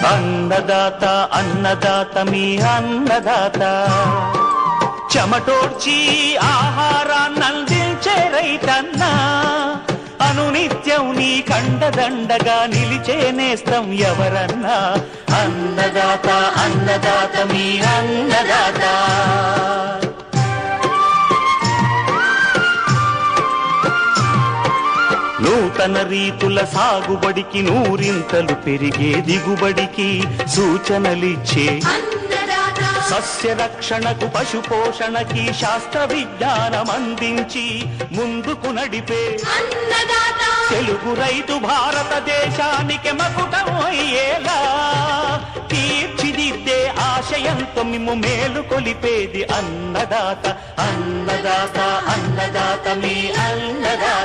అన్నదాత అన్నదాత మీ అన్నదాత చెమటోడ్చి ఆహారాన్నందించే రైతన్నా అనునిత్యం నీ కండదండగా నిలిచే నేస్తం ఎవరన్నా అన్నదాత అన్నదాత మీ అన్నదాత నూతన రీతుల సాగుబడికి నూరింతలు పెరిగే దిగుబడికి సూచనలిచ్చే సస్య రక్షణకు పశు పోషణకి శాస్త్ర విజ్ఞానం అందించి ముందుకు నడిపే తెలుగు రైతు భారతదేశానికి మకుటం అయ్యేలా తీర్చిదిద్దే ఆశయంతో మిమ్ము మేలు కొలిపేది అన్నదాత అన్నదాత అన్నదాత మీ అన్నదాత